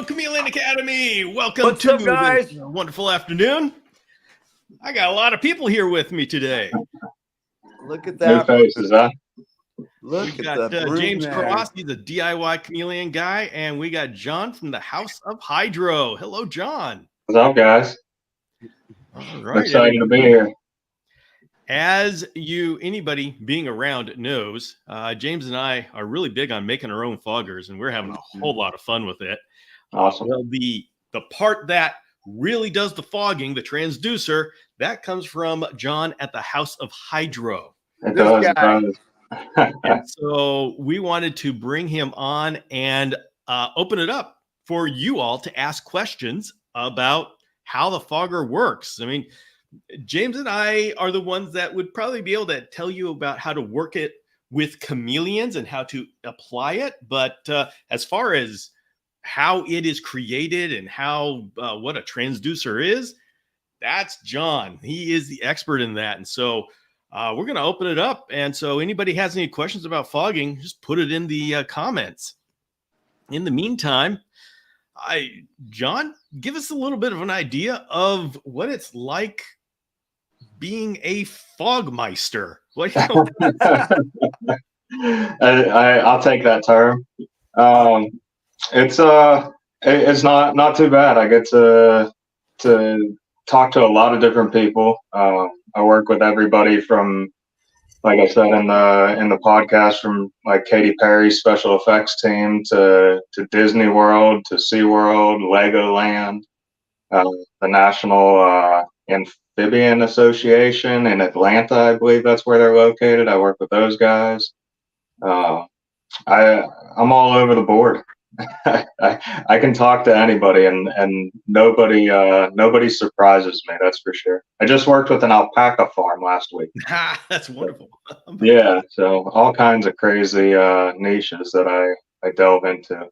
Chameleon Academy. Welcome What's to up, guys? this wonderful afternoon. I got a lot of people here with me today. Look at that. New faces, huh? Look We at got the James broom Cross, he's a DIY chameleon guy, and we got John from the House of Hydro. Hello, John. What's up, guys? All I'm right. excited to be here. As anybody being around knows, James and I are really big on making our own foggers, and we're having a whole lot of fun with it. Awesome. Well, the part that really does the fogging, the transducer, that comes from John at the House of Hydro. It does. And so we wanted to bring him on and open it up for you all to ask questions about how the fogger works. I mean, James and I are the ones that would probably be able to tell you about how to work it with chameleons and how to apply it. But as far as how it is created and how what a transducer is, that's John. He is the expert in that. And so we're going to open it up. And so anybody has any questions about fogging, just put it in the comments. In the meantime, John, give us a little bit of an idea of what it's like being a fogmeister. I'll take that term. It's not too bad. I get to talk to a lot of different people. I work with everybody from, like I said in the podcast, from like Katy Perry's special effects team to Disney World to SeaWorld, Legoland, the National Amphibian Association in Atlanta, I believe that's where they're located. I work with those guys. I'm all over the board. I can talk to anybody, and nobody surprises me. That's for sure. I just worked with an alpaca farm last week. That's wonderful. Yeah, so all kinds of crazy niches that I delve into.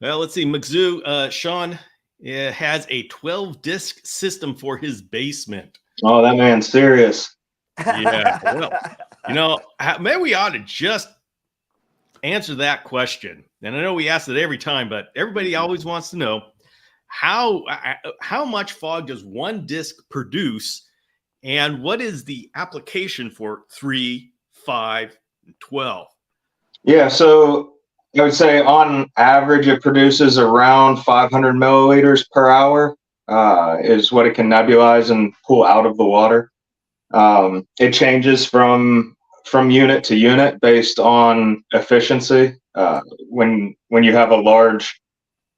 Well, let's see. Mizzou, Sean has a 12-disc system for his basement. Oh, that man's serious. Yeah. Well, maybe we ought to just answer that question. And I know we ask it every time, but everybody always wants to know how much fog does one disc produce, and what is the application for 3, 5, 12? Yeah, so I would say on average it produces around 500 milliliters per hour is what it can nebulize and pull out of the water. It changes from unit to unit based on efficiency. When you have a large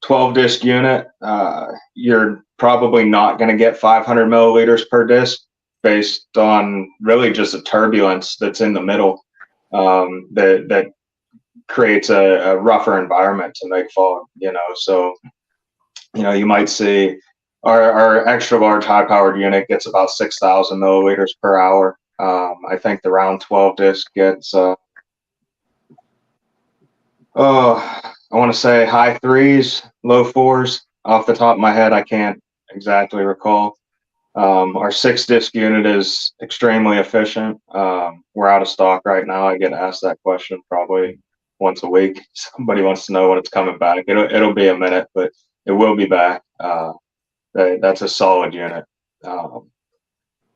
12-disc unit, you're probably not going to get 500 milliliters per disc based on really just the turbulence that's in the middle that creates a rougher environment to make fog. So you might see our extra large high-powered unit gets about 6,000 milliliters per hour. I think the round 12 disc gets, I want to say high 3s, low 4s. Off the top of my head, I can't exactly recall. Our 6-disc unit is extremely efficient. We're out of stock right now. I get asked that question probably once a week. Somebody wants to know when it's coming back. It'll be a minute, but it will be back. That's a solid unit.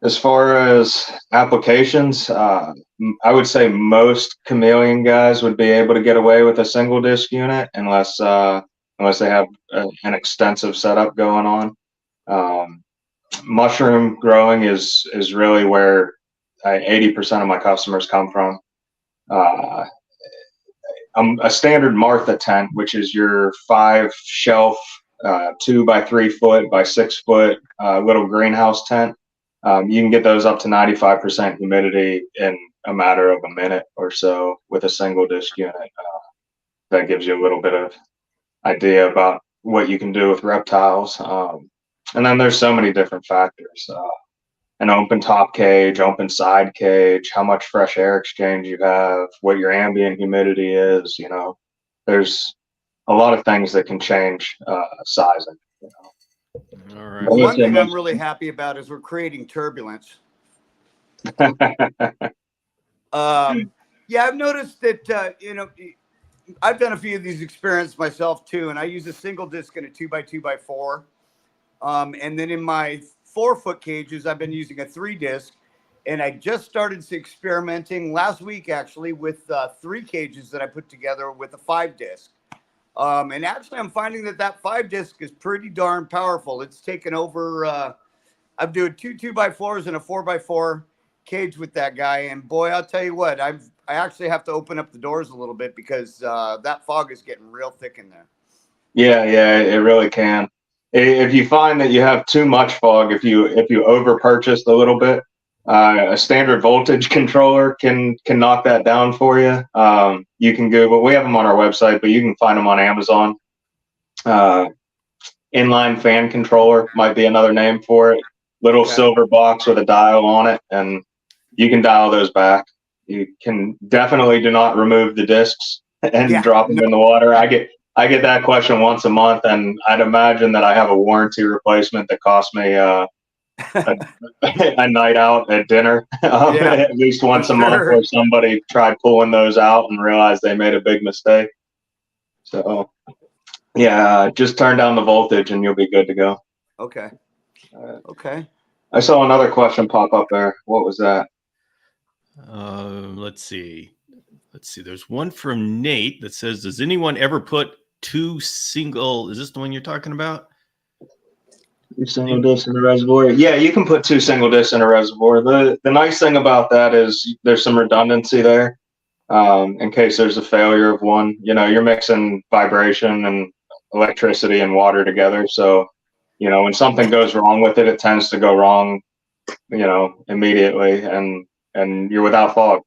As far as applications, I would say most chameleon guys would be able to get away with a single disc unit unless they have an extensive setup going on. Mushroom growing is really where 80% of my customers come from. A standard Martha tent, which is your 5-shelf, 2 by 3 foot by 6 foot little greenhouse tent. You can get those up to 95% humidity in a matter of a minute or so with a single disc unit. That gives you a little bit of idea about what you can do with reptiles. And then there's so many different factors. An open top cage, open side cage, how much fresh air exchange you have, what your ambient humidity is. There's a lot of things that can change sizing. All right. One thing I'm really happy about is we're creating turbulence. Yeah, I've noticed that I've done a few of these experiments myself too, and I use a single disc and a 2x2x4. And then in my 4-foot cages, I've been using a 3 disc. And I just started experimenting last week, actually, with 3 cages that I put together with a 5 disc. And actually, I'm finding that 5 disc is pretty darn powerful. It's taken over. I'm doing 2 2x4s and a 4x4 cage with that guy. And boy, I'll tell you what, I actually have to open up the doors a little bit because that fog is getting real thick in there. Yeah, it really can. If you find that you have too much fog, if you over purchased a little bit, a standard voltage controller can knock that down for you. You can Google. We have them on our website, but you can find them on Amazon. Inline fan controller might be another name for it. Little silver box with a dial on it, and you can dial those back. You can definitely do not remove the discs and drop them in the water. I get that question once a month, and I'd imagine that I have a warranty replacement that costs me a night out at dinner at least once a month, where somebody tried pulling those out and realized they made a big mistake. So yeah, just turn down the voltage and you'll be good to go. Okay. Okay. I saw another question pop up there. What was that? Let's see. There's one from Nate that says, does anyone ever put 2 single, is this the one you're talking about? 2 single discs in a reservoir. Yeah, you can put 2 single discs in a reservoir. The nice thing about that is there's some redundancy there. In case there's a failure of one, you're mixing vibration and electricity and water together. So, when something goes wrong with it, it tends to go wrong, immediately, and you're without fog.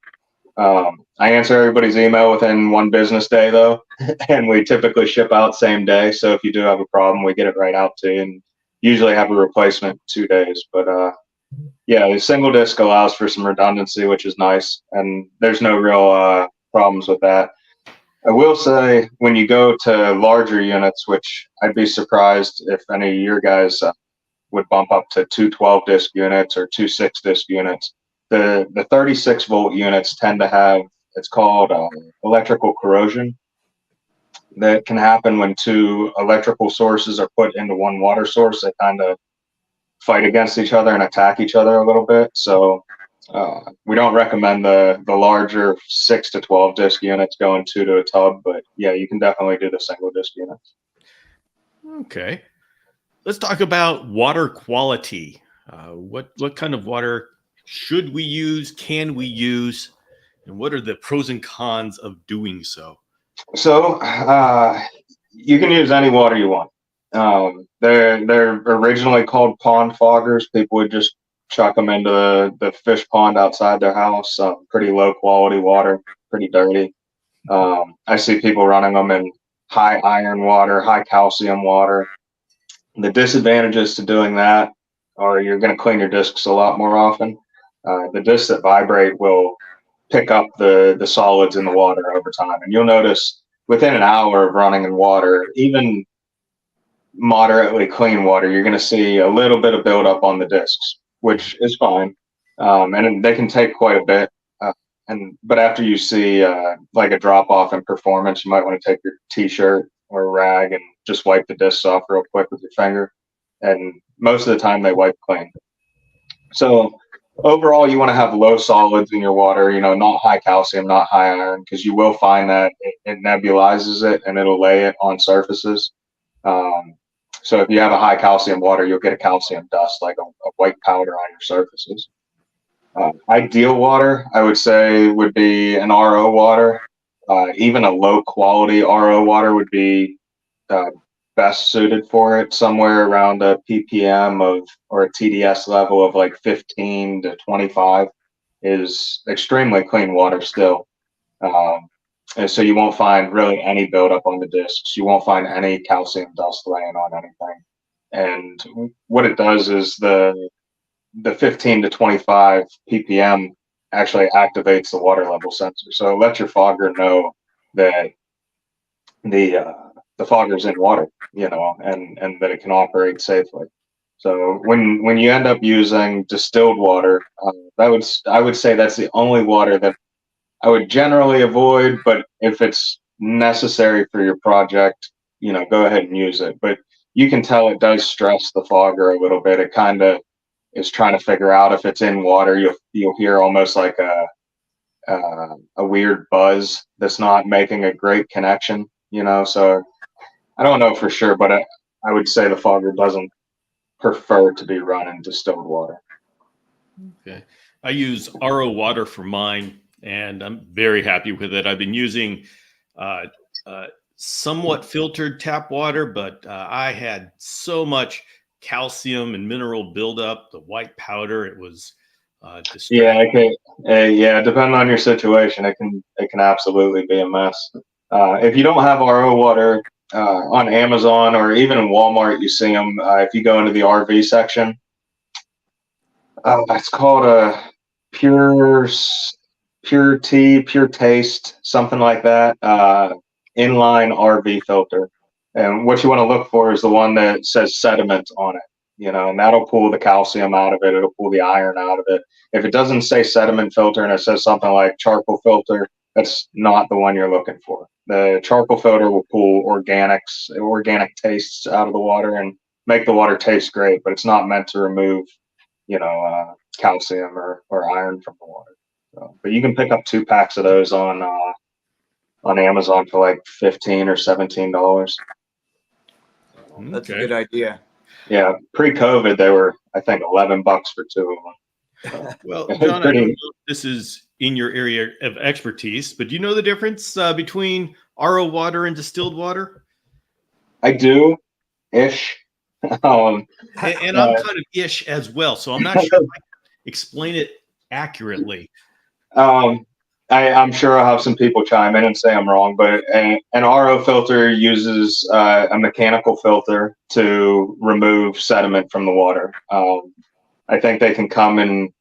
I answer everybody's email within 1 business day though, and we typically ship out same day. So if you do have a problem, we get it right out to you, and usually have a replacement 2 days. But yeah, the single disc allows for some redundancy, which is nice, and there's no real problems with that. I will say, when you go to larger units, which I'd be surprised if any of your guys would bump up to 2 12-disc units or 2 6-disc units, the 36-volt units tend to have, it's called electrical corrosion. That can happen when 2 electrical sources are put into 1 water source. They kind of fight against each other and attack each other a little bit. So we don't recommend the larger 6 to 12 disc units going 2 to a tub, but yeah, you can definitely do the single disc units. Okay, let's talk about water quality. What kind of water should we use? Can we use? And what are the pros and cons of doing so? So you can use any water you want. They're originally called pond foggers. People would just chuck them into the fish pond outside their house. Pretty low quality water, pretty dirty. I see people running them in high iron water, high calcium water. The disadvantages to doing that are you're going to clean your discs a lot more often. The discs that vibrate will pick up the solids in the water over time, and you'll notice within an hour of running in water, even moderately clean water, you're going to see a little bit of buildup on the discs, which is fine, and they can take quite a bit. But after you see like a drop off in performance, you might want to take your t-shirt or a rag and just wipe the discs off real quick with your finger. And most of the time they wipe clean. So overall, you want to have low solids in your water, not high calcium, not high iron, because you will find that it nebulizes it and it'll lay it on surfaces. So if you have a high calcium water, you'll get a calcium dust, like a white powder on your surfaces. Ideal water, I would say, would be an RO water. Even a low quality RO water would be best suited for it. Somewhere around a ppm or a TDS level of like 15 to 25 is extremely clean water still. And so you won't find really any buildup on the discs. You won't find any calcium dust laying on anything. And what it does is the 15 to 25 ppm actually activates the water level sensor. So it lets your fogger know that the fogger's in water, and that it can operate safely. So when you end up using distilled water, I would say that's the only water that I would generally avoid. But if it's necessary for your project, go ahead and use it. But you can tell it does stress the fogger a little bit. It kind of is trying to figure out if it's in water. You'll hear almost like a weird buzz that's not making a great connection. So I don't know for sure, but I would say the fogger doesn't prefer to be run in distilled water. Okay. I use RO water for mine, and I'm very happy with it. I've been using somewhat filtered tap water, but I had so much calcium and mineral buildup, the white powder, it was distressing. Yeah, depending on your situation, it can absolutely be a mess. If you don't have RO water on Amazon or even in Walmart, you see them. If you go into the RV section, it's called a pure taste, something like that. Inline RV filter. And what you want to look for is the one that says sediment on it, and that'll pull the calcium out of it. It'll pull the iron out of it. If it doesn't say sediment filter and it says something like charcoal filter, that's not the one you're looking for. The charcoal filter will pull organic tastes out of the water and make the water taste great, but it's not meant to remove, calcium or iron from the water. So, but you can pick up 2 packs of those on Amazon for like $15 or $17. That's a good idea. Yeah, pre-COVID they were, I think, $11 for 2 of them. Well, John, I don't know if this is in your area of expertise, but do you know the difference between RO water and distilled water? I do, ish. And I'm kind of ish as well, so I'm not sure if I can explain it accurately. I'm sure I'll have some people chime in and say I'm wrong, but an RO filter uses a mechanical filter to remove sediment from the water. I think they can come in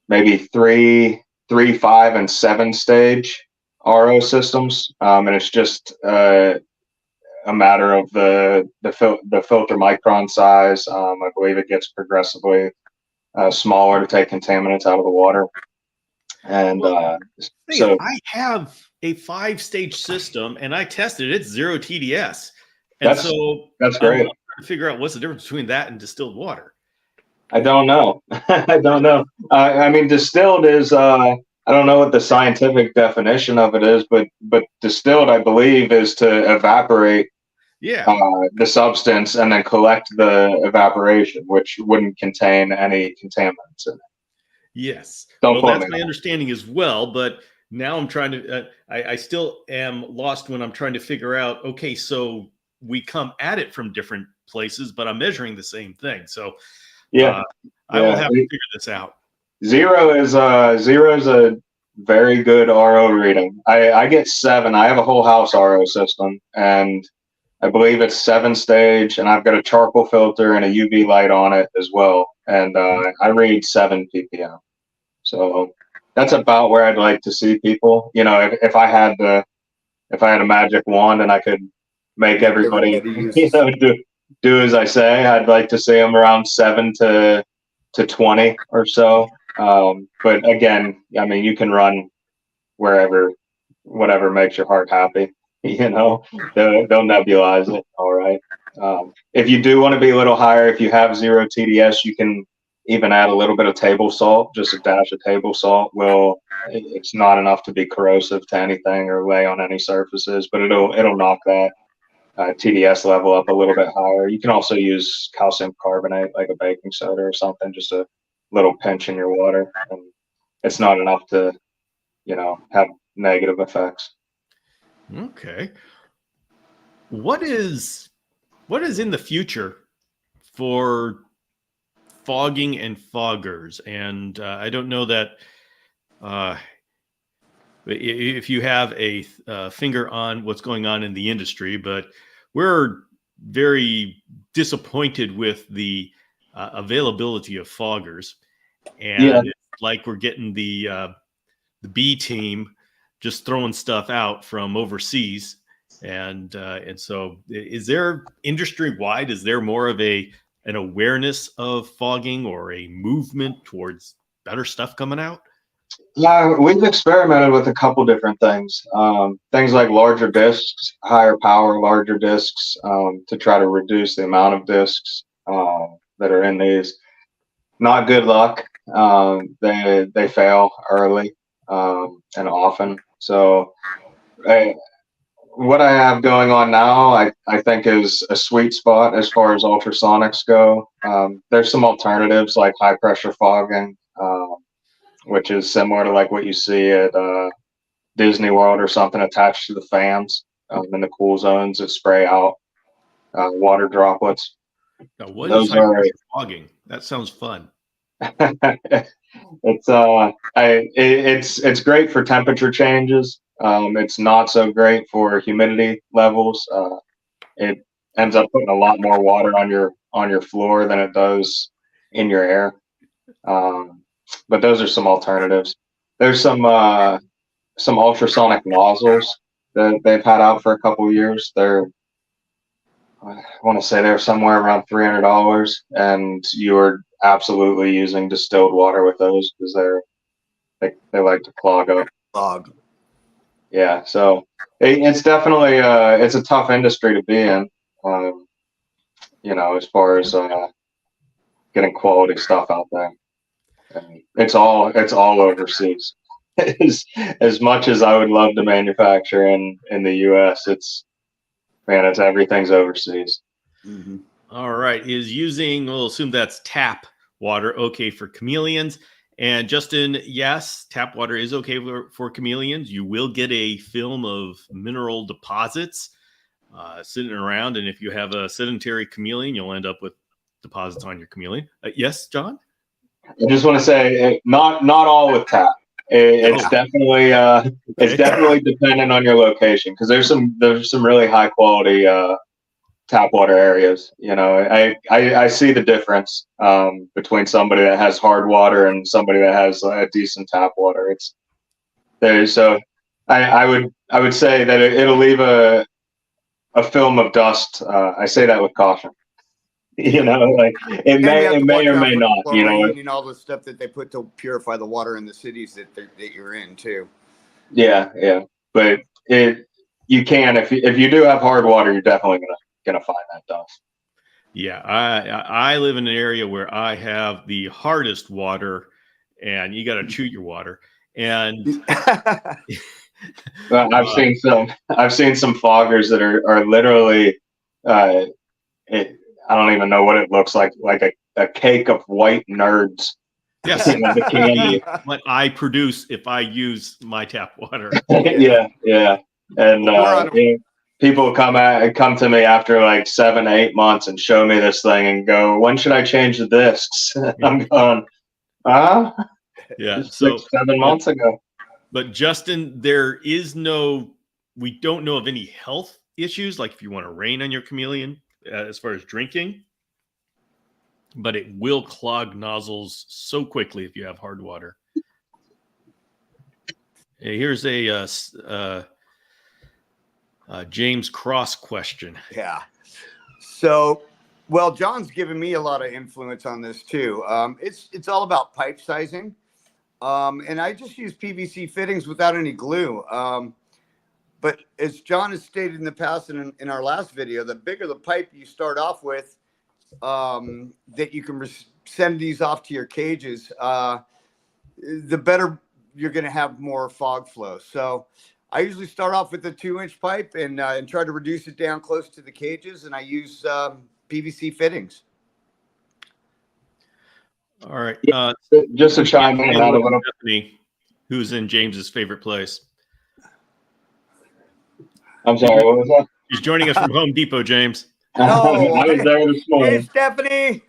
maybe 3, 5, and 7 stage RO systems, and it's just a matter of the filter micron size. I believe it gets progressively smaller to take contaminants out of the water. And so I have a 5-stage system, and I tested it. It's 0 TDS, and that's great. I'm trying to figure out what's the difference between that and distilled water. I don't know. I don't know. I mean, distilled is I don't know what the scientific definition of it is, but distilled, I believe, is to evaporate the substance and then collect the evaporation, which wouldn't contain any contaminants in it. Yes. Well, that's my understanding as well. But now I'm trying to, I still am lost when I'm trying to figure out, okay, so we come at it from different places, but I'm measuring the same thing. So I will have to figure this out. 0 is a very good RO reading. I get 7. I have a whole house RO system, and I believe it's 7 stage, and I've got a charcoal filter and a UV light on it as well. And I read 7 ppm. So that's about where I'd like to see people. If I had a magic wand and I could make everybody do as I say, I'd like to see them around 7 to 20 or so. But again, I mean, you can run wherever, whatever makes your heart happy. They'll nebulize it. All right. If you do want to be a little higher, if you have 0 TDS, you can even add a little bit of table salt, just a dash of table salt. It's not enough to be corrosive to anything or lay on any surfaces, but it'll knock that TDS level up a little bit higher. You can also use calcium carbonate, like a baking soda or something, just a little pinch in your water, and it's not enough to, have negative effects. Okay. What is in the future for fogging and foggers? And I don't know that if you have a finger on what's going on in the industry, but we're very disappointed with the availability of foggers, and it's like we're getting the B team just throwing stuff out from overseas. And so is there industry wide, is there more of an awareness of fogging or a movement towards better stuff coming out? We've experimented with a couple different things. Things like larger discs, higher power, larger discs, to try to reduce the amount of discs that are in these. Not good luck. They fail early and often. So what I have going on now, I think is a sweet spot as far as ultrasonics go. There's some alternatives like high pressure fogging, which is similar to like what you see at Disney World or something, attached to the fans in the cool zones that spray out water droplets. Now, what is Those high are pressure fogging? That sounds fun. it's great for temperature changes. It's not so great for humidity levels. It ends up putting a lot more water on your floor than it does in your air. But those are some alternatives. There's some ultrasonic nozzles that they've had out for a couple of years. I want to say they're somewhere around $300, and you're absolutely using distilled water with those because they like to clog up. Clog. Yeah, so it's definitely it's a tough industry to be in. As far as getting quality stuff out there. And it's all overseas. as much as I would love to manufacture in the U.S., it's everything's overseas. Mm-hmm. All right, we'll assume that's tap water okay for chameleons? And Justin, yes, tap water is okay for chameleons. You will get a film of mineral deposits sitting around, and if you have a sedentary chameleon, you'll end up with deposits on your chameleon. Yes, John? I just want to say, not all with tap. It's definitely it's definitely dependent on your location, because there's some really high quality tap water areas. I see the difference between somebody that has hard water and somebody that has a decent tap water. It's there. So I would say that it'll leave a film of dust. I say that with caution. Like it may or may not. And all the stuff that they put to purify the water in the cities that you're in too. Yeah, but you can, if you do have hard water, you're definitely gonna find that dust. Yeah, I live in an area where I have the hardest water, and you got to chew your water. And I've seen some foggers that are literally I don't even know what it looks like a cake of white nerds. Yes, what I produce if I use my tap water. yeah, and people come to me after like 7-8 months and show me this thing and go, "When should I change the discs?" I'm going, yeah, 6-7 months ago. But Justin, we don't know of any health issues, like if you want to rain on your chameleon as far as drinking, but it will clog nozzles so quickly if you have hard water. Here's a James Cross question. Yeah. So, well, John's given me a lot of influence on this too. It's all about pipe sizing. And I just use PVC fittings without any glue. But as John has stated in the past and in our last video, the bigger the pipe you start off with, that you can send these off to your cages, the better you're going to have more fog flow. So I usually start off with a 2-inch pipe and try to reduce it down close to the cages. And I use PVC fittings. All right. Just to chime in, Stephanie, who's in James's favorite place. I'm sorry, what was that? She's joining us from Home Depot, James. Oh, I was there this morning. Hey, Stephanie.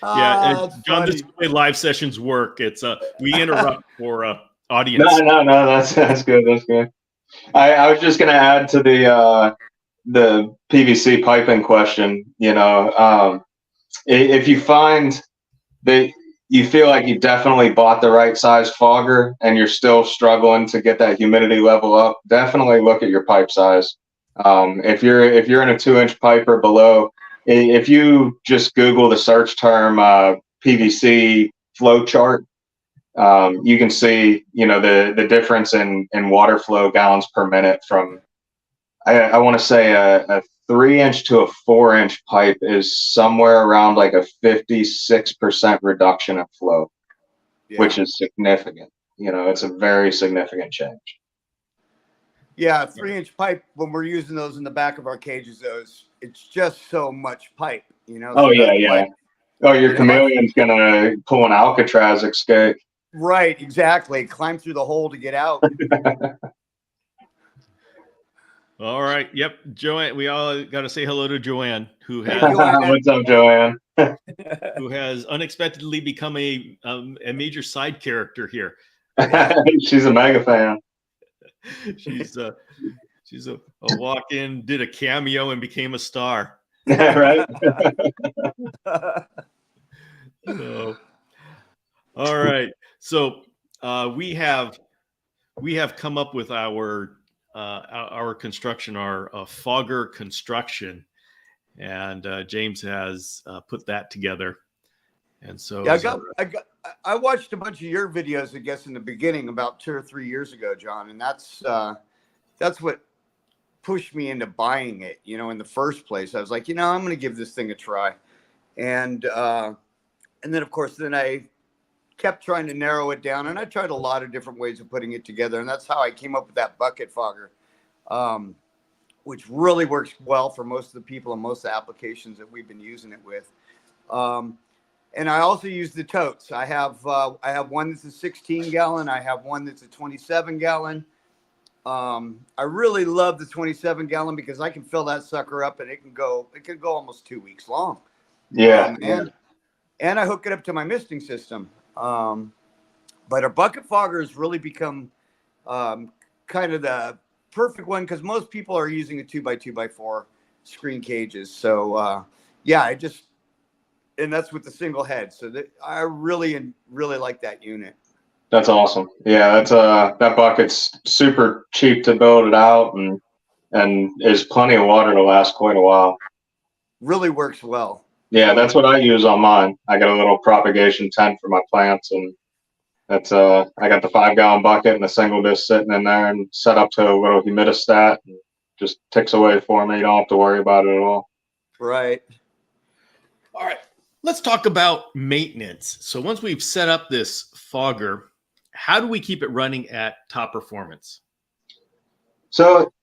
Yeah, John, this is the way live sessions work. It's we interrupt for audience. No, that's good. That's good. I was just gonna add to the PVC piping question. If you find that you feel like you definitely bought the right size fogger and you're still struggling to get that humidity level up, definitely look at your pipe size. If you're in a 2-inch pipe or below, if you just Google the search term PVC flow chart, you can see, the difference in water flow gallons per minute from, I want to say a 3-inch to a 4-inch pipe is somewhere around like a 56% reduction in flow, which is significant. It's a very significant change. Yeah, 3-inch pipe, when we're using those in the back of our cages, it's just so much pipe, Oh, so yeah, that's yeah. why, Oh, your chameleon's going to pull an Alcatraz escape. right, exactly. Climb through the hole to get out. All right. Yep. Joanne, we all got to say hello to Joanne, who has What's up, Joanne? who has unexpectedly become a major side character here. She's a mega fan. She's a walk-in, did a cameo, and became a star. Right. So, all right. So we have come up with our construction, our fogger construction, and James has put that togeture. And so yeah, I watched a bunch of your videos, I guess, in the beginning about 2 or 3 years ago, John, and that's what pushed me into buying it. In the first place, I was like, I'm going to give this thing a try, and then of course, then I kept trying to narrow it down, and I tried a lot of different ways of putting it together, and that's how I came up with that bucket fogger, which really works well for most of the people and most of the applications that we've been using it with. And I also use the totes. I have one that's a 16-gallon. I have one that's a 27-gallon. I really love the 27-gallon because I can fill that sucker up and it can go almost 2 weeks long. Yeah. And I hook it up to my misting system. But our bucket fogger has really become kind of the perfect one because most people are using a 2x2x4 screen cages. So and that's with the single head. So I really like that unit. That's awesome. Yeah, that bucket's super cheap to build it out, and is plenty of water to last quite a while. Really works well. Yeah, that's what I use on mine. I got a little propagation tent for my plants, and that's I got the 5-gallon bucket and the single disc sitting in there and set up to a little humidistat, and just ticks away for me. You don't have to worry about it at all. Right. All right. Let's talk about maintenance. So once we've set up this fogger, how do we keep it running at top performance? So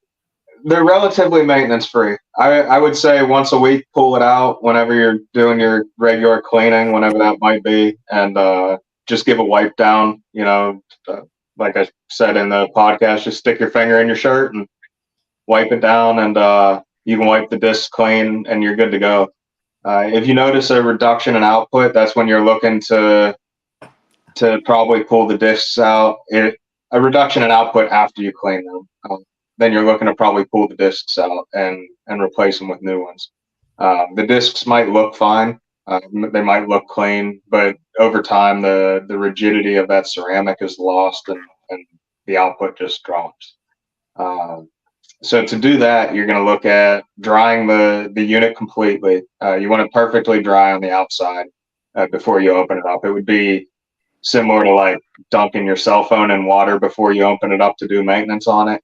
they're relatively maintenance free. I would say once a week, pull it out whenever you're doing your regular cleaning, whenever that might be, and just give a wipe down. Like I said in the podcast, just stick your finger in your shirt and wipe it down, and you can wipe the discs clean, and you're good to go. If you notice a reduction in output, that's when you're looking to probably pull the discs out. A reduction in output after you clean them. Then you're looking to probably pull the discs out and replace them with new ones. The discs might look fine. They might look clean, but over time, the rigidity of that ceramic is lost and the output just drops. So to do that, you're going to look at drying the unit completely. You want it perfectly dry on the outside before you open it up. It would be similar to like dunking your cell phone in water before you open it up to do maintenance on it.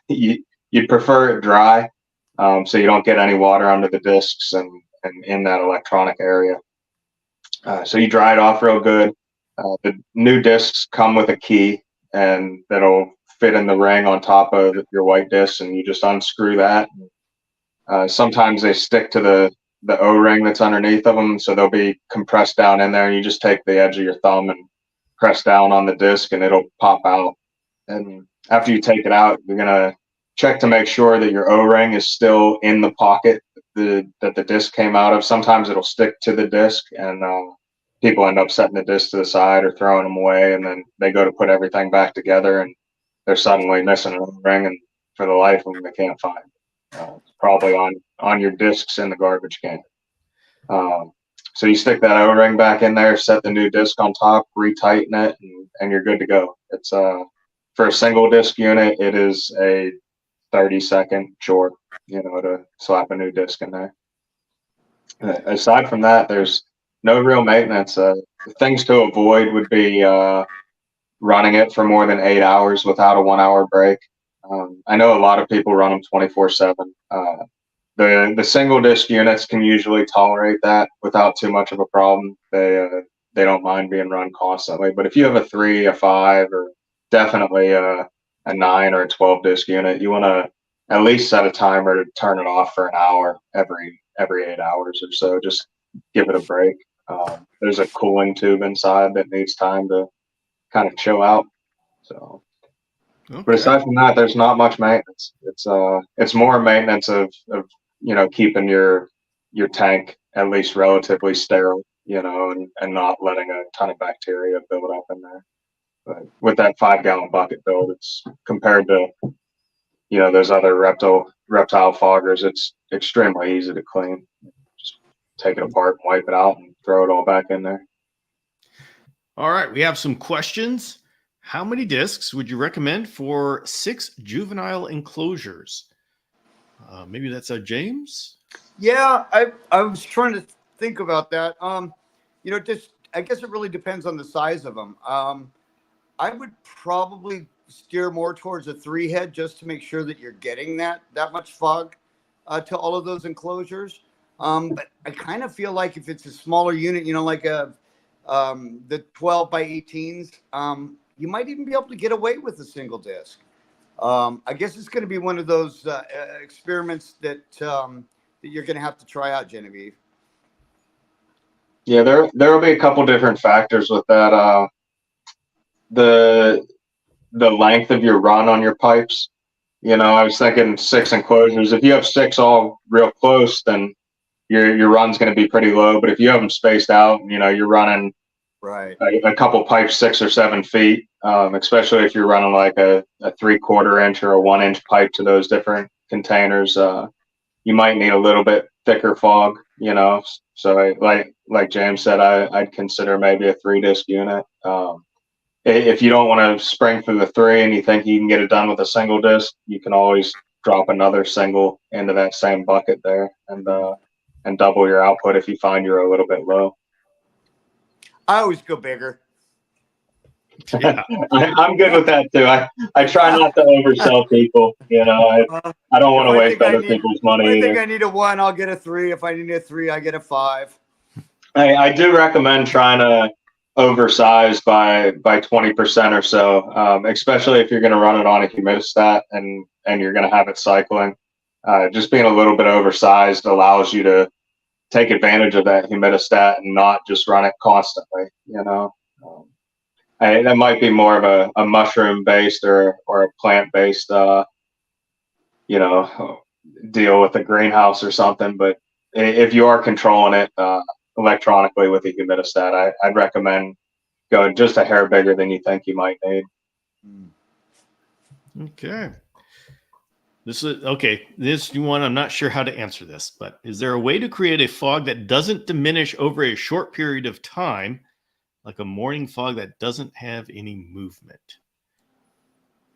You'd prefer it dry, so you don't get any water under the discs and in that electronic area. So you dry it off real good. The new discs come with a key, and that'll fit in the ring on top of your white disc, and you just unscrew that. Sometimes they stick to the O-ring that's underneath of them, so they'll be compressed down in there, and you just take the edge of your thumb and press down on the disc, and it'll pop out. And after you take it out, you're gonna check to make sure that your O-ring is still in the pocket that the disc came out of. Sometimes it'll stick to the disc, and people end up setting the disc to the side or throwing them away, and then they go to put everything back together, and they're suddenly missing an O-ring, and for the life of them, they can't find it. It's probably on your discs in the garbage can. So you stick that O-ring back in there, set the new disc on top, retighten it, and you're good to go. It's for a single disc unit, it is a 30-second chore, to slap a new disc in there. Aside from that, there's no real maintenance. things to avoid would be running it for more than 8 hours without a 1 hour break. I know a lot of people run them 24/7. The single disc units can usually tolerate that without too much of a problem. They don't mind being run constantly. But if you have a 3, a 5, or definitely a 9 or a 12 disc unit, you want to at least set a timer to turn it off for an hour every 8 hours or so. Just give it a break. There's a cooling tube inside that needs time to kind of chill out. So, but Okay. aside from that, there's not much maintenance. It's more maintenance of keeping your tank at least relatively sterile, and not letting a ton of bacteria build up in there. But with that 5 gallon bucket build, it's compared to those other reptile foggers, it's extremely easy to clean. Just take it apart and wipe it out and throw it all back in there. All right, we have some questions. How many discs would you recommend for 6 juvenile enclosures? Maybe that's James. Yeah, I was trying to think about that. Just I guess it really depends on the size of them. I would probably steer more towards a 3 head just to make sure that you're getting that much fog to all of those enclosures. But I kind of feel like if it's a smaller unit, like the 12 by 18s, you might even be able to get away with a single disc. I guess it's going to be one of those experiments that you're going to have to try out, Genevieve. Yeah, there'll be a couple different factors with that. The length of your run on your pipes. I was thinking 6 enclosures. If you have 6 all real close, then your run's going to be pretty low. But if you have them spaced out, you're running right a couple pipes 6 or 7 feet, especially if you're running like a 3/4 inch or a 1 inch pipe to those different containers. You might need a little bit thicker fog. So like James said, I'd consider maybe a 3 disc unit. If you don't want to spring through the 3 and you think you can get it done with a single disc, you can always drop another single into that same bucket there and double your output if you find you're a little bit low. I always go bigger. Yeah. I'm good with that too. I try not to oversell people. I don't want to waste other people's money I either. think I need a 1, I'll get a 3. If I need a 3, I get a 5. I do recommend trying to oversize by 20% or so, especially if you're going to run it on a humidistat and you're going to have it cycling. Just being a little bit oversized allows you to take advantage of that humidistat and not just run it constantly. That might be more of a mushroom based or a plant based deal with a greenhouse or something. But if you are controlling it electronically with a humidistat, I'd recommend going just a hair bigger than you think you might need. Okay. This one, I'm not sure how to answer this, but is there a way to create a fog that doesn't diminish over a short period of time, like a morning fog that doesn't have any movement?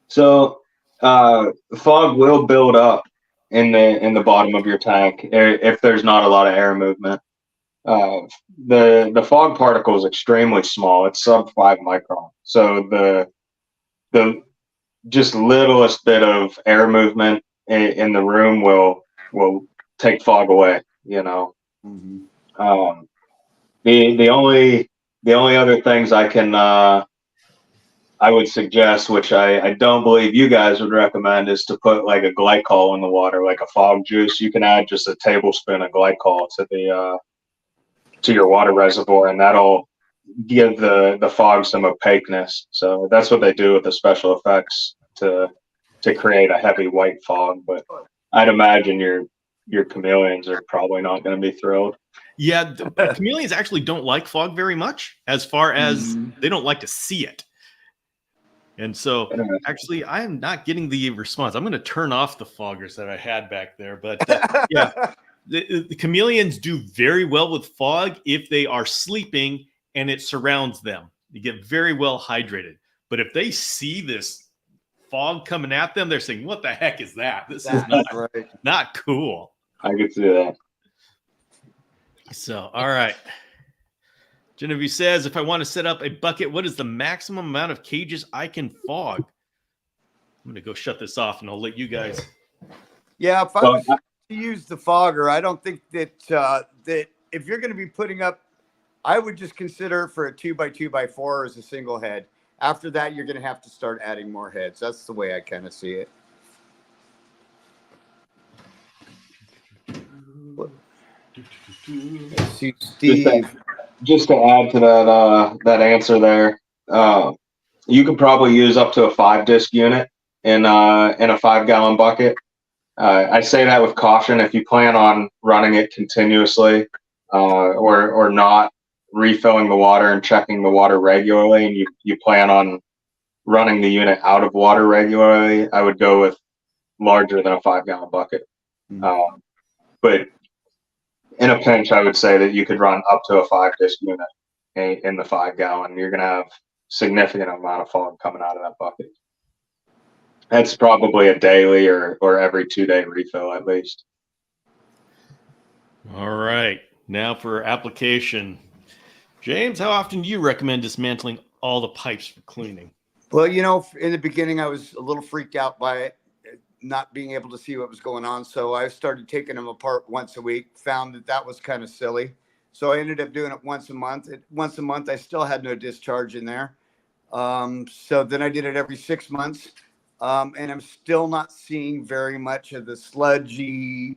So fog will build up in the bottom of your tank if there's not a lot of air movement. The fog particle is extremely small. It's sub 5 micron. So the just littlest bit of air movement in the room will take fog away. Mm-hmm. The only other things I would suggest, which I don't believe you guys would recommend, is to put like a glycol in the water, like a fog juice. You can add just a tablespoon of glycol to your water reservoir, and that'll give the fog some opaqueness. So that's what they do with the special effects to create a heavy white fog. But I'd imagine your chameleons are probably not going to be thrilled. Yeah, the chameleons actually don't like fog very much, as far as they don't like to see it. And so actually I am not getting the response. I'm going to turn off the foggers that I had back there. But yeah, the chameleons do very well with fog if they are sleeping and it surrounds them. They get very well hydrated. But if they see this fog coming at them, they're saying, what the heck is that? This is not cool. I could see that. So, all right. Genevieve says, if I want to set up a bucket, what is the maximum amount of cages I can fog? I'm going to go shut this off, and I'll let you guys. Yeah, if I was to use the fogger, I don't think that that if you're going to be putting up, I would just consider for a 2x2x4 as a single head. After that, you're going to have to start adding more heads. That's the way I kind of see it. Let's see, Steve. Just to add to that answer there, you could probably use up to a 5-disc unit in a 5-gallon bucket. I say that with caution. If you plan on running it continuously, or not refilling the water and checking the water regularly, and you plan on running the unit out of water regularly, I would go with larger than a 5-gallon bucket. But in a pinch, I would say that you could run up to a 5-disc unit in the 5-gallon. You're going to have significant amount of fog coming out of that bucket. That's probably a daily or every 2-day refill at least. All right. Now for application. James, how often do you recommend dismantling all the pipes for cleaning? Well, you know, in the beginning, I was a little freaked out by it, not being able to see what was going on. So I started taking them apart once a week, found that was kind of silly. So I ended up doing it once a month. Once a month, I still had no discharge in there. So then I did it every 6 months. And I'm still not seeing very much of the sludgy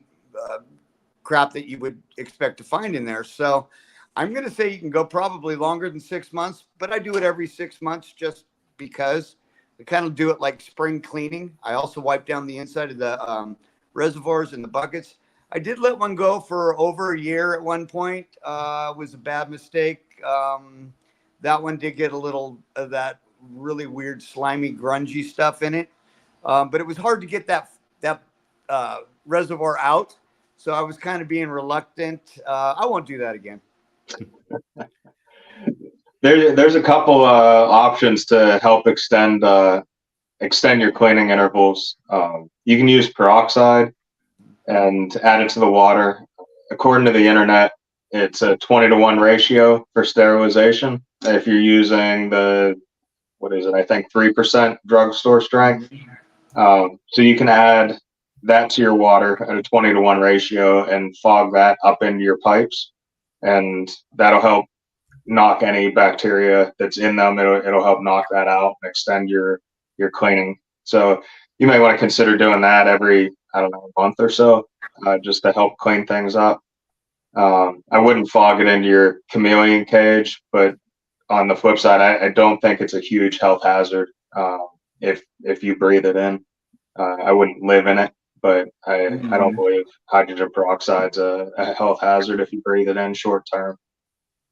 crap that you would expect to find in there. So I'm going to say you can go probably longer than 6 months, but I do it every 6 months just because I kind of do it like spring cleaning. I also wipe down the inside of the reservoirs and the buckets. I did let one go for over a year at one point. It was a bad mistake. That one did get a little of that really weird, slimy, grungy stuff in it. But it was hard to get that reservoir out. So I was kind of being reluctant. I won't do that again. There's a couple options to help extend your cleaning intervals. You can use peroxide and add it to the water. According to the internet, it's a 20-to-1 ratio for sterilization. If you're using I think 3% drugstore strength. So you can add that to your water at a 20-to-1 ratio and fog that up into your pipes, and that'll help knock any bacteria that's in them. It'll help knock that out and extend your cleaning. So you may want to consider doing that every, a month or so, just to help clean things up. I wouldn't fog it into your chameleon cage, but on the flip side, I don't think it's a huge health hazard if you breathe it in. I wouldn't live in it, but I don't believe hydrogen peroxide's a health hazard if you breathe it in short term.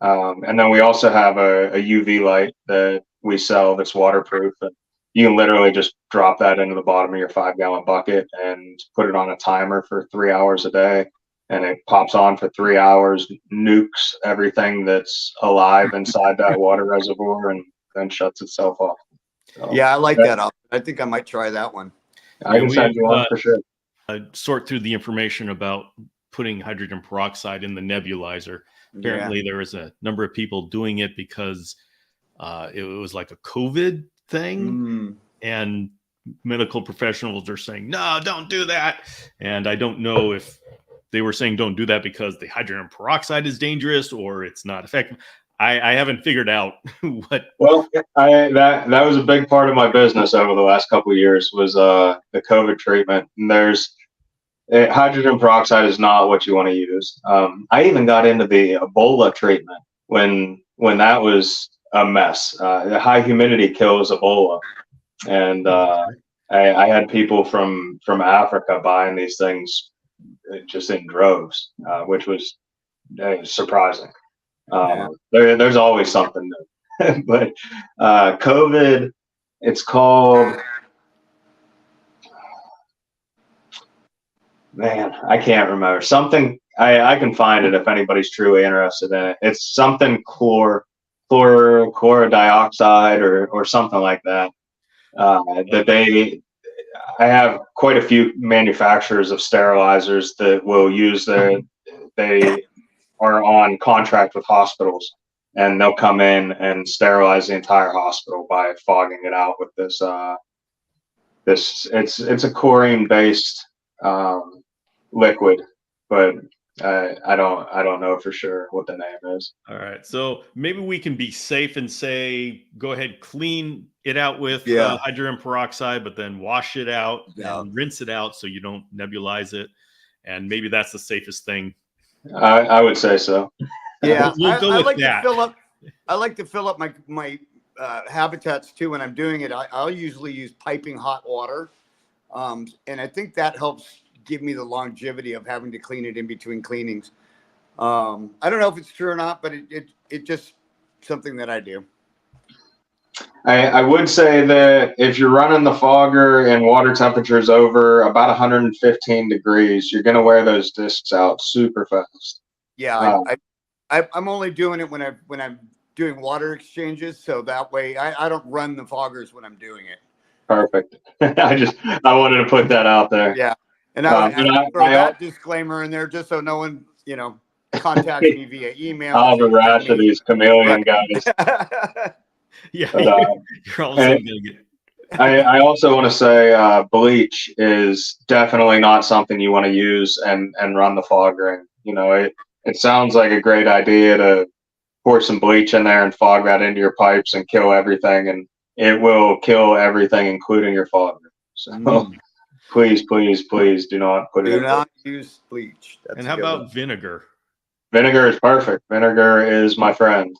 And then we also have a UV light that we sell that's waterproof. And you can literally just drop that into the bottom of your 5-gallon bucket and put it on a timer for 3 hours a day. And it pops on for 3 hours, nukes everything that's alive inside that water reservoir, and then shuts itself off. So, yeah, I like that. I think I might try that one. I can send you one for sure. Sort through the information about putting hydrogen peroxide in the nebulizer. Apparently, there was a number of people doing it because it was like a COVID thing, and medical professionals are saying, no, don't do that. And I don't know if they were saying don't do that because the hydrogen peroxide is dangerous or it's not effective. I haven't figured out what. Well, that was a big part of my business over the last couple of years was the COVID treatment. And hydrogen peroxide is not what you want to use. I even got into the Ebola treatment when that was a mess. The high humidity kills Ebola, and I had people from Africa buying these things just in droves, which was surprising. There's always something new. But COVID, it's called, man, I can't remember. Something, I can find it if anybody's truly interested in it. It's something chlorodoxide or something like that. I have quite a few manufacturers of sterilizers that will use they are on contract with hospitals, and they'll come in and sterilize the entire hospital by fogging it out with this. It's a chlorine based liquid, but I don't know for sure what the name is. All right, so maybe we can be safe and say go ahead, clean it out with hydrogen peroxide, but then wash it out and rinse it out so you don't nebulize it, and maybe that's the safest thing. I would say so. Yeah, we'll go with like that. To fill up. I like to fill up my habitats too when I'm doing it. I'll usually use piping hot water, and I think that helps give me the longevity of having to clean it in between cleanings. I don't know if it's true or not, but it just something that I do. I would say that if you're running the fogger and water temperatures over about 115 degrees, you're going to wear those discs out super fast. Yeah, I'm only doing it when I'm doing water exchanges, so that way I don't run the foggers when I'm doing it. Perfect. I wanted to put that out there. Yeah, and I throw that disclaimer in there just so no one contacts me via email. I'll have a rash of these chameleon guys. Yeah, but, you're also gonna get. I also want to say bleach is definitely not something you want to use and run the fogger in. You know, it sounds like a great idea to pour some bleach in there and fog that into your pipes and kill everything, and it will kill everything, including your fogger. So please do not put it in. Do not use bleach. And how about vinegar? Vinegar is perfect. Vinegar is my friend.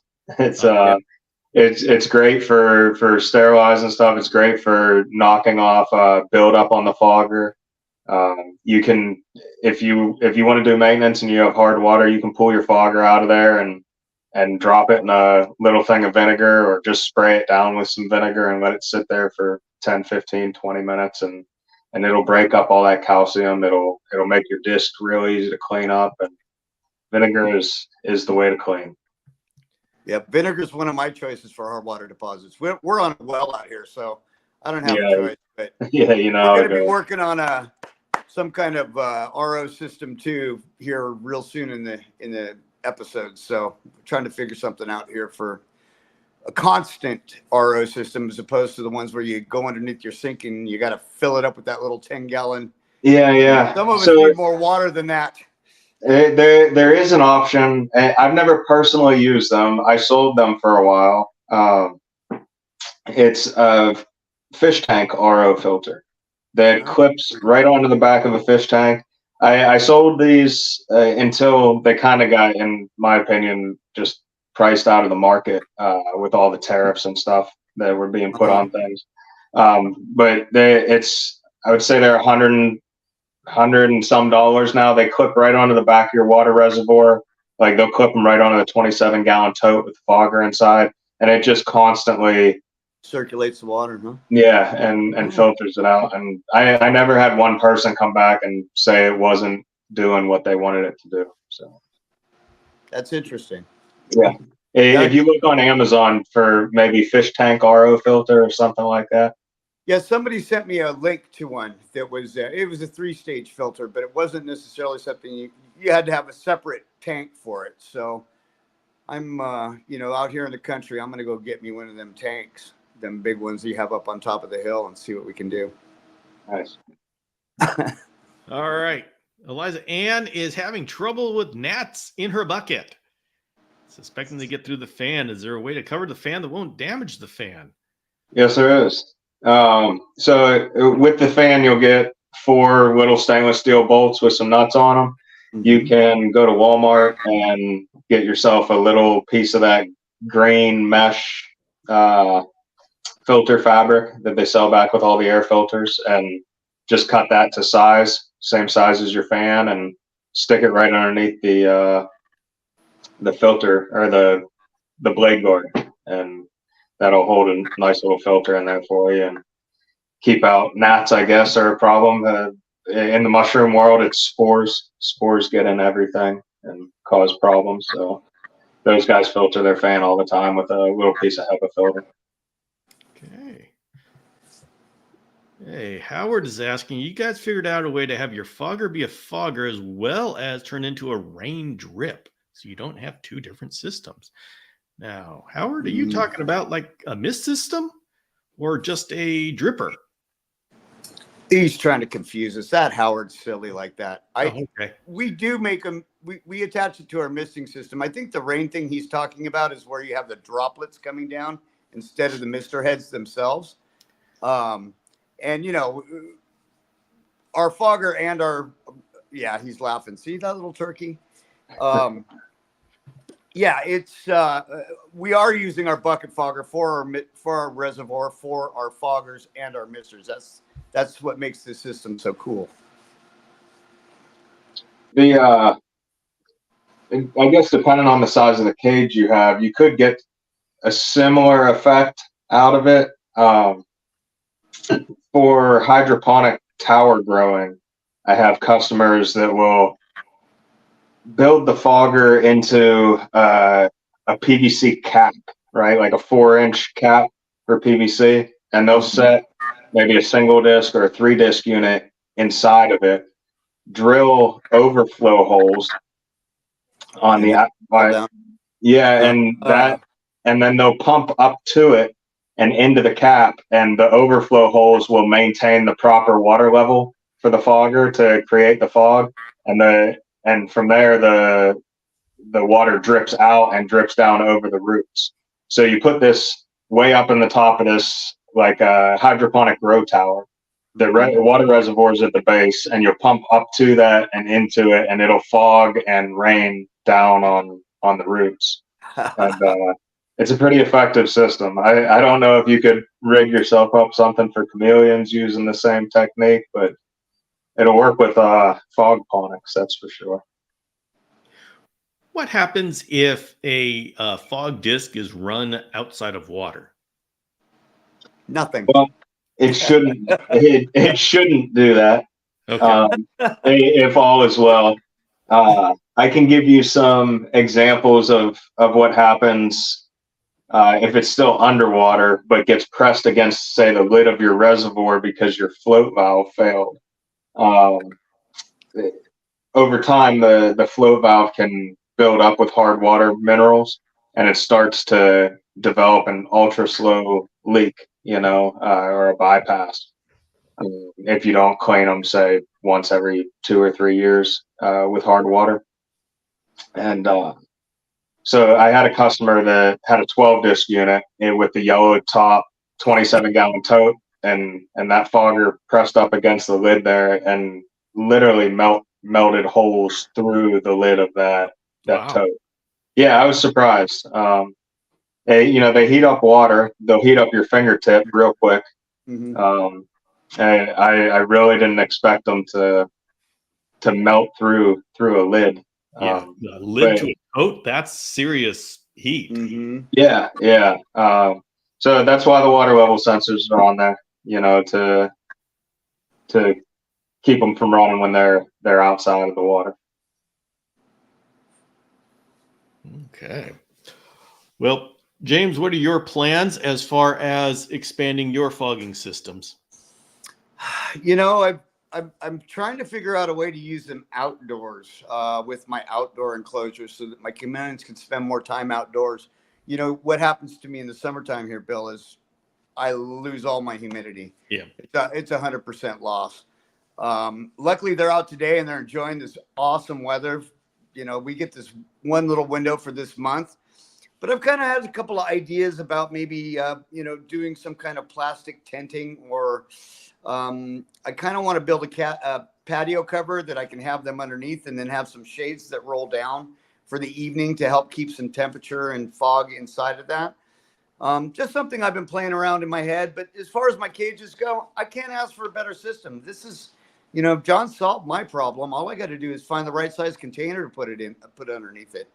It's great for sterilizing stuff. It's great for knocking off buildup on the fogger. You can, if you want to do maintenance and you have hard water, you can pull your fogger out of there and drop it in a little thing of vinegar, or just spray it down with some vinegar and let it sit there for 10, 15, 20 minutes, and it'll break up all that calcium. It'll make your disc real easy to clean up, and vinegar is the way to clean. Yeah, vinegar is one of my choices for hard water deposits. We're on a well out here, so I don't have a choice. But yeah, we're going to be working on some kind of RO system too here real soon in the episode. So we're trying to figure something out here for a constant RO system as opposed to the ones where you go underneath your sink and you got to fill it up with that little 10-gallon. Yeah. Some of us need more water than that. There is an option. I've never personally used them. I sold them for a while. It's a fish tank RO filter that clips right onto the back of a fish tank. I sold these until they kind of got, in my opinion, just priced out of the market with all the tariffs and stuff that were being put on things. But I would say they're $100 and some now. They clip right onto the back of your water reservoir. Like they'll clip them right onto the 27-gallon tote with the fogger inside, and it just constantly circulates the water, huh? Yeah, and filters it out. And I never had one person come back and say it wasn't doing what they wanted it to do. So that's interesting. Yeah. If you look on Amazon for maybe fish tank RO filter or something like that. Yeah, somebody sent me a link to one that was it was a 3-stage filter, but it wasn't necessarily something you had to have a separate tank for it. So I'm out here in the country, I'm gonna go get me one of them tanks, them big ones you have up on top of the hill, and see what we can do. Nice. All right. Eliza Ann is having trouble with gnats in her bucket. Suspecting they get through the fan. Is there a way to cover the fan that won't damage the fan? Yes, there is. So with the fan, you'll get 4 little stainless steel bolts with some nuts on them. Mm-hmm. You can go to Walmart and get yourself a little piece of that green mesh filter fabric that they sell back with all the air filters, and just cut that to size, same size as your fan, and stick it right underneath the filter or the blade guard, and that'll hold a nice little filter in there for you and keep out gnats. I guess are a problem in the mushroom world. It's spores. Spores get in everything and cause problems. So those guys filter their fan all the time with a little piece of HEPA filter. Okay. Hey, Howard is asking, you guys figured out a way to have your fogger be a fogger as well as turn into a rain drip, so you don't have 2 different systems. Now, Howard, are you talking about like a mist system or just a dripper? He's trying to confuse us. That Howard's silly like that. Okay. We do make them. We attach it to our misting system. I think the rain thing he's talking about is where you have the droplets coming down instead of the mister heads themselves. And our fogger and he's laughing. See that little turkey? It's we are using our bucket fogger for our reservoir, for our foggers and our misters. That's what makes this system so cool. I guess depending on the size of the cage you have, you could get a similar effect out of it. For hydroponic tower growing, I have customers that will build the fogger into a PVC cap, right? Like a 4-inch cap for PVC, and they'll set maybe a single disc or a 3-disc unit inside of it, drill overflow holes on the and then they'll pump up to it and into the cap, and the overflow holes will maintain the proper water level for the fogger to create the fog, and from there the water drips out and drips down over the roots. So you put this way up in the top of this, like a hydroponic grow tower. The water reservoir is at the base, and you'll pump up to that and into it, and it'll fog and rain down on the roots. And it's a pretty effective system. I don't know if you could rig yourself up something for chameleons using the same technique, but it'll work with fog ponics, that's for sure. What happens if a fog disc is run outside of water? Nothing. Well, it shouldn't. it shouldn't do that. Okay. If all is well, I can give you some examples of what happens if it's still underwater but gets pressed against, say, the lid of your reservoir because your float valve failed. Over time, the float valve can build up with hard water minerals, and it starts to develop an ultra slow leak, or a bypass. If you don't clean them, say, once every 2 or 3 years with hard water. And so I had a customer that had a 12-disc unit with the yellow top, 27-gallon tote, and that fogger pressed up against the lid there and literally melted holes through the lid of that Wow. tote. Yeah, I was surprised. They heat up water. They'll heat up your fingertip real quick. Mm-hmm. And I really didn't expect them to melt through a lid. Yeah, the lid to a coat, that's serious heat. Mm-hmm. Yeah. So that's why the water level sensors are on there, to keep them from running when they're outside of the water. Okay. Well, James, what are your plans as far as expanding your fogging systems? I'm trying to figure out a way to use them outdoors with my outdoor enclosures so that my chameleons can spend more time outdoors. What happens to me in the summertime here, Bill, is I lose all my humidity. Yeah. It's 100% loss. Luckily, they're out today and they're enjoying this awesome weather. We get this one little window for this month. But I've kind of had a couple of ideas about maybe, doing some kind of plastic tenting, or I kind of want to build a patio cover that I can have them underneath, and then have some shades that roll down for the evening to help keep some temperature and fog inside of that. Just something I've been playing around in my head. But as far as my cages go, I can't ask for a better system. This is, John solved my problem. All I got to do is find the right size container to put underneath it.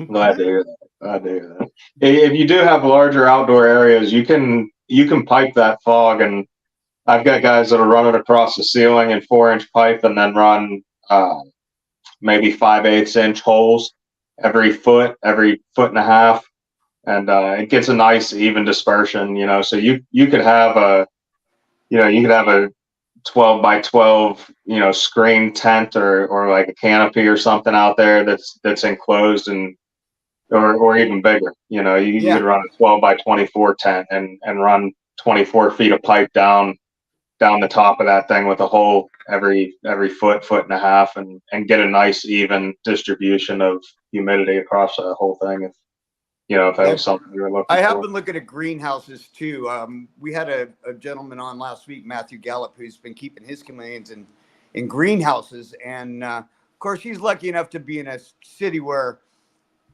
Glad to hear that. If you do have larger outdoor areas, you can pipe that fog, and I've got guys that'll run it across the ceiling in 4-inch pipe, and then run maybe 5/8 inch holes every foot and a half, and it gets a nice even dispersion. So you could have a 12 by 12 screen tent or like a canopy or something out there that's enclosed, and or even bigger. You know, you could Yeah. run a 12 by 24 tent and run 24 feet of pipe down the top of that thing with a hole every foot and a half, and get a nice even distribution of humidity across the whole thing. If that Yeah. was something you were I looking have for. been looking at greenhouses too. We had a gentleman on last week, Matthew Gallup, who's been keeping his chameleons in greenhouses. And of course, he's lucky enough to be in a city where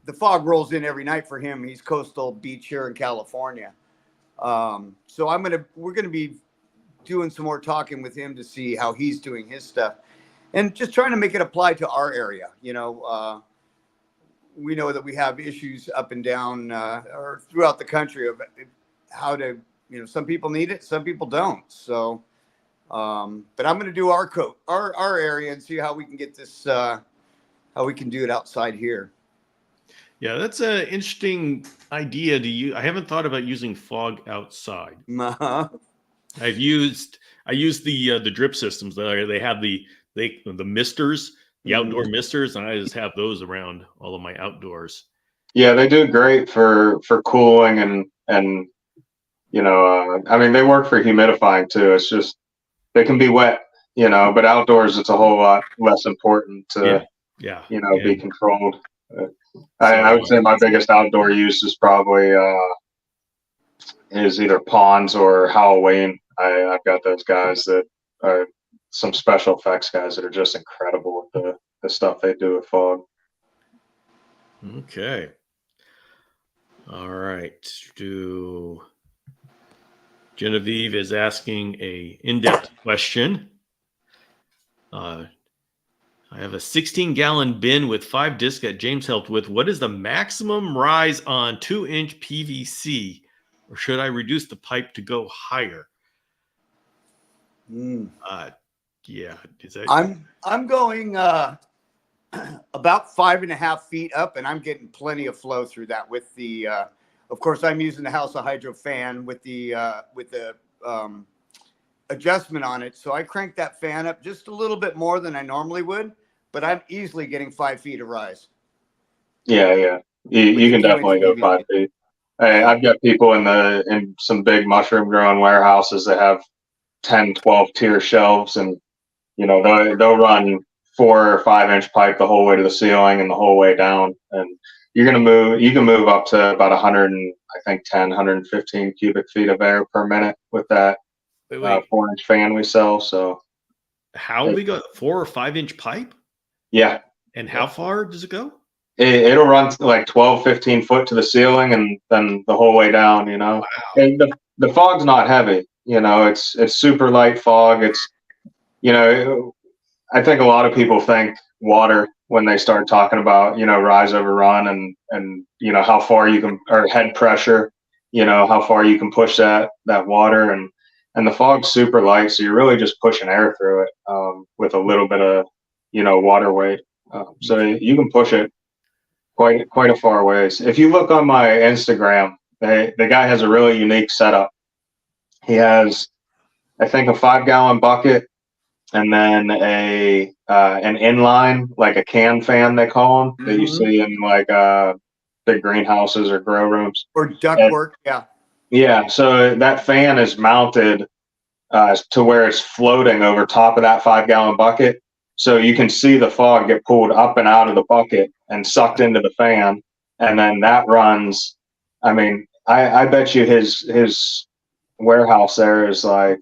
the fog rolls in every night for him. He's coastal beach here in California. So we're gonna be doing some more talking with him to see how he's doing his stuff, and just trying to make it apply to our area. We know that we have issues up and down or throughout the country of how to, some people need it, some people don't. So, but I'm going to do our area and see how we can get this, how we can do it outside here. Yeah, that's an interesting idea to use. I haven't thought about using fog outside. Uh-huh. I used the drip systems. They have the misters, the outdoor misters, and I just have those around all of my outdoors. Yeah, they do great for cooling and I mean, they work for humidifying too. It's just they can be wet, but outdoors it's a whole lot less important to Yeah. be controlled. I would say my biggest outdoor use is probably is either ponds or Halloween. I've got those guys that are some special effects guys that are just incredible with the stuff they do with fog. Okay. All right. Genevieve is asking a in-depth question. I have a 16-gallon bin with 5 discs that James helped with. What is the maximum rise on 2-inch PVC, or should I reduce the pipe to go higher? Yeah. I'm going about 5.5 feet up, and I'm getting plenty of flow through that with the, of course, I'm using the House of Hydro fan with the adjustment on it. So I crank that fan up just a little bit more than I normally would, but I'm easily getting 5 feet of rise. Yeah. You can definitely go 5 feet. I've got people in some big mushroom growing warehouses that have 10, 12 tier shelves, and they'll run 4 or 5 inch pipe the whole way to the ceiling and the whole way down, and you can move up to about 100 and I think 115 cubic feet of air per minute with that 4-inch fan we sell. So how we got 4 or 5 inch pipe? Yeah. And how far does it go? It'll run like 12, 15 foot to the ceiling and then the whole way down, Wow. And the fog's not heavy, it's super light fog. It's, I think a lot of people think water when they start talking about, rise over run and how far you can, or head pressure, how far you can push that water, and the fog's super light. So you're really just pushing air through it with a little bit of, water weight. So you can push it quite a far ways. If you look on my Instagram, the guy has a really unique setup. He has, I think, a 5-gallon bucket, and then an inline, like a can fan they call them, that you see in like big greenhouses or grow rooms or ductwork. Yeah. So that fan is mounted to where it's floating over top of that 5-gallon bucket. So you can see the fog get pulled up and out of the bucket and sucked into the fan. And then that runs, I mean, I bet you his warehouse there is like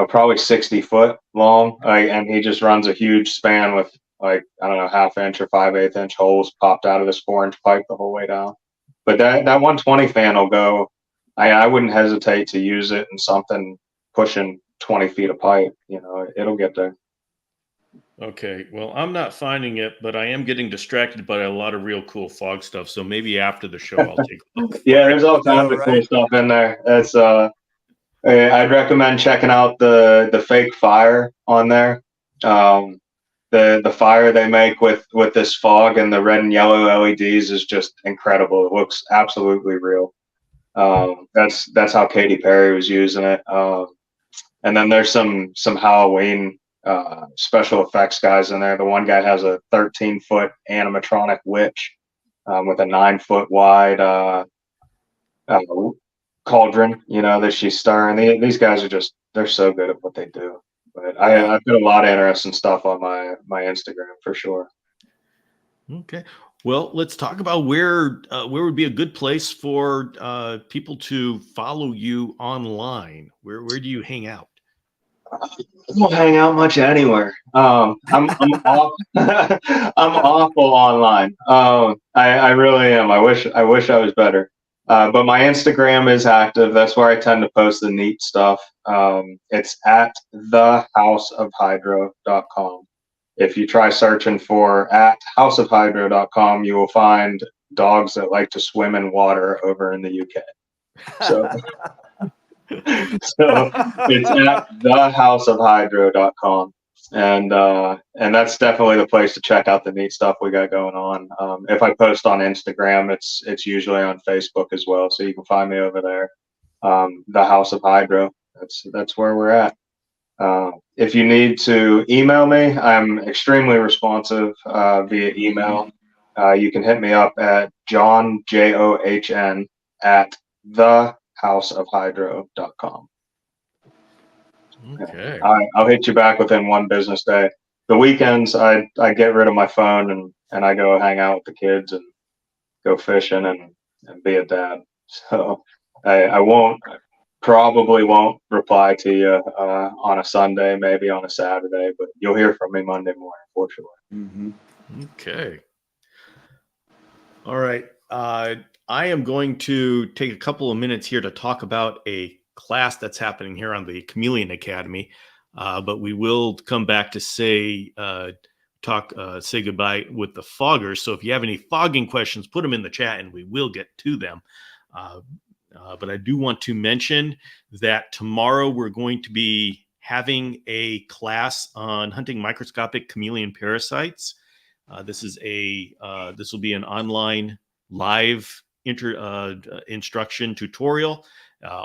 probably 60 foot long. And he just runs a huge span with like, I don't know, 1/2 inch or 5/8 inch holes popped out of this 4-inch pipe the whole way down. But that 120 fan will go, I wouldn't hesitate to use it in something pushing 20 feet of pipe. It'll get there. Okay, well, I'm not finding it, but I am getting distracted by a lot of real cool fog stuff. So maybe after the show, I'll take a look. Yeah, there's all kinds of cool stuff in there. That's I'd recommend checking out the fake fire on there. The fire they make with this fog and the red and yellow LEDs is just incredible. It looks absolutely real. That's how Katy Perry was using it. And then there's some Halloween special effects guys in there. The one guy has a 13-foot animatronic witch with a 9-foot wide uh, cauldron, that she's stirring. These guys are they're so good at what they do. But Yeah. I put a lot of interesting stuff on my Instagram for sure. Okay. Well, let's talk about where would be a good place for people to follow you online. Where do you hang out? I don't hang out much anywhere. I'm off. I'm awful online. I really am. I wish I was better. But my Instagram is active. That's where I tend to post the neat stuff. It's at thehouseofhydro.com. If you try searching for at houseofhydro.com, you will find dogs that like to swim in water over in the UK. So so it's at thehouseofhydro.com. And that's definitely the place to check out the neat stuff we got going on. If I post on Instagram, it's usually on Facebook as well, so you can find me over there. The House of Hydro. That's where we're at. If you need to email me, I'm extremely responsive via email. You can hit me up at John, JOHN, at thehouseofhydro.com. Okay. I'll hit you back within one business day. The weekends, I get rid of my phone and I go hang out with the kids and go fishing and be a dad. So I probably won't reply to you on a Sunday, maybe on a Saturday, but you'll hear from me Monday morning for sure. Mm-hmm. Okay. All right. I am going to take a couple of minutes here to talk about a class that's happening here on the Chameleon Academy, but we will come back to say goodbye with the foggers. So if you have any fogging questions, put them in the chat and we will get to them. But I do want to mention that tomorrow we're going to be having a class on hunting microscopic chameleon parasites. This will be an online live instruction tutorial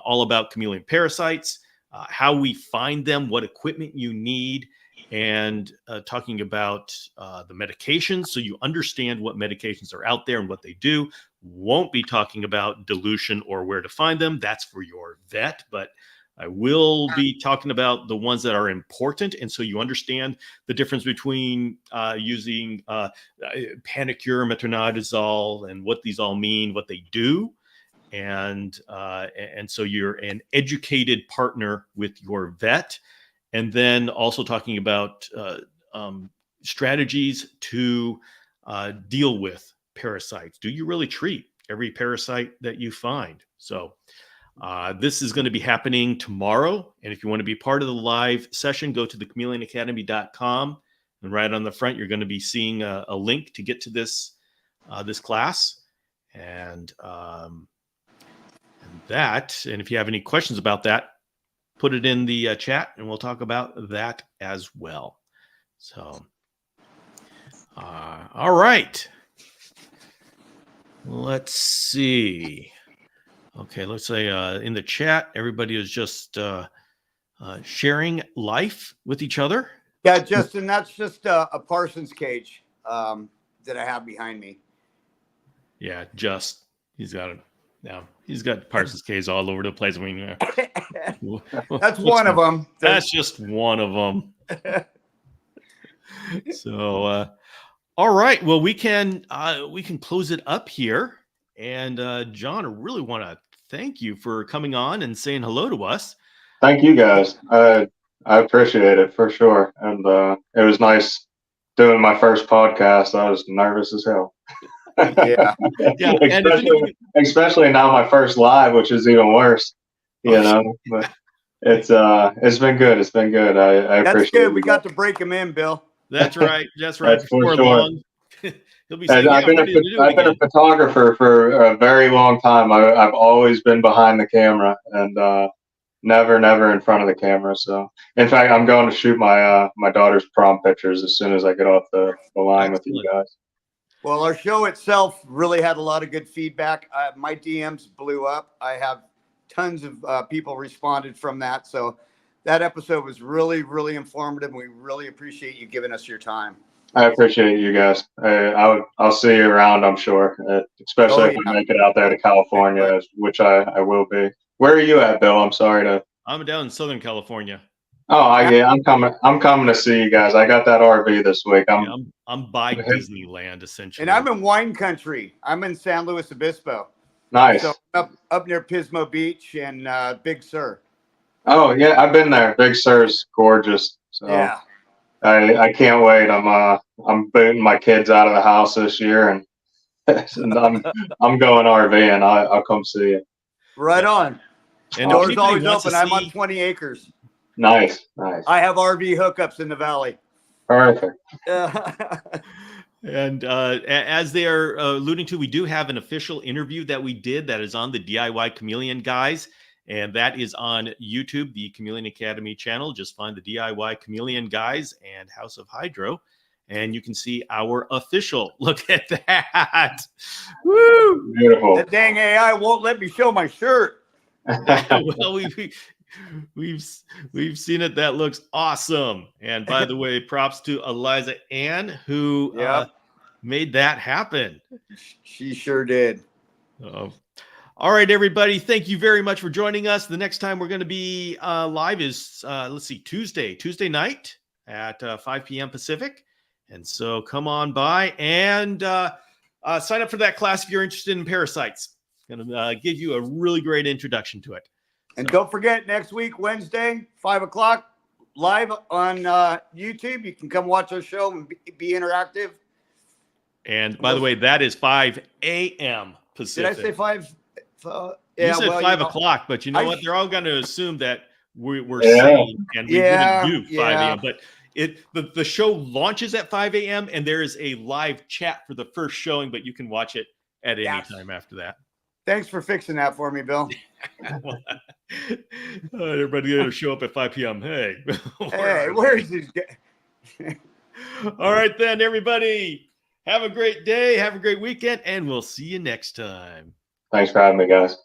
all about chameleon parasites, how we find them, what equipment you need, and talking about the medications so you understand what medications are out there and what they do. Won't be talking about dilution or where to find them. That's for your vet, but I will be talking about the ones that are important. And so you understand the difference between using Panacur, metronidazole, and what these all mean, what they do. And so you're an educated partner with your vet. And then also talking about strategies to deal with parasites. Do you really treat every parasite that you find? So this is going to be happening tomorrow. And if you want to be part of the live session, go to thechameleonacademy.com. And right on the front, you're going to be seeing a link to get to this class. And if you have any questions about that, put it in the chat and we'll talk about that as well. So, all right. Let's see. Okay, let's say in the chat, everybody is just sharing life with each other. Yeah, Justin, that's just a Parsons cage that I have behind me. Yeah, he's got Parsons cages all over the place. I mean, that's one of them. That's just one of them. So, all right. Well, we can close it up here. And John, I really want to thank you for coming on and saying hello to us. Thank you, guys. I appreciate it for sure. And it was nice doing my first podcast. I was nervous as hell. Yeah. Especially now my first live, which is even worse. But it's been good. It's been good. I appreciate it. That's good. We got to break him in, Bill. That's right. That's right. That's for sure. Long, he'll be saying, I've been a photographer for a very long time. I've always been behind the camera and never in front of the camera. So, in fact, I'm going to shoot my daughter's prom pictures as soon as I get off the line with you guys. Well, our show itself really had a lot of good feedback. My DMs blew up. I have tons of people responded from that. So that episode was really, really informative. And we really appreciate you giving us your time. I appreciate you guys. I'll see you around, I'm sure, especially Oh if yeah. I make it out there to California, which I will be. Where are you at, Bill? I'm sorry to. I'm down in Southern California. Oh, And yeah, I'm coming. I'm coming to see you guys. I got that RV this week. Yeah, I'm by Disneyland essentially. And I'm in wine country. I'm in San Luis Obispo. nice. So up near Pismo Beach and Big Sur. Oh yeah, I've been there. Big Sur's gorgeous. So Yeah. I can't wait. I'm booting my kids out of the house this year, and, and I'm going RVing. I'll come see you. Right on. And Doors if always anybody wants open. to I'm on see, 20 acres. Nice. I have RV hookups in the valley. Perfect. and as they are alluding to, we do have an official interview that we did that is on the DIY Chameleon guys, and that is on YouTube, the Chameleon Academy channel. Just find the DIY Chameleon guys and House of Hydro, and you can see our official. Look at that. Woo! Beautiful. That dang AI won't let me show my shirt. Well, we've seen it. That looks awesome. And by the way, props to Eliza Ann, who made that happen. She sure did. All right, everybody. Thank you very much for joining us. The next time we're going to be live is, let's see, Tuesday night at 5 p.m. Pacific. And so come on by and sign up for that class if you're interested in parasites. It's going to give you a really great introduction to it. And don't forget, next week, Wednesday, 5 o'clock, live on YouTube. You can come watch our show and be interactive. And by the way, that is 5 a.m. Pacific. Did I say 5? You said 5 o'clock, but you know what? They're all going to assume that we're saying, and we wouldn't do 5 a.m. But the show launches at 5 a.m. and there is a live chat for the first showing, but you can watch it at any time after that. Thanks for fixing that for me, Bill. Everybody going to show up at 5 p.m. Hey, where's this guy? All right, then, everybody. Have a great day. Have a great weekend, and we'll see you next time. Thanks for having me, guys.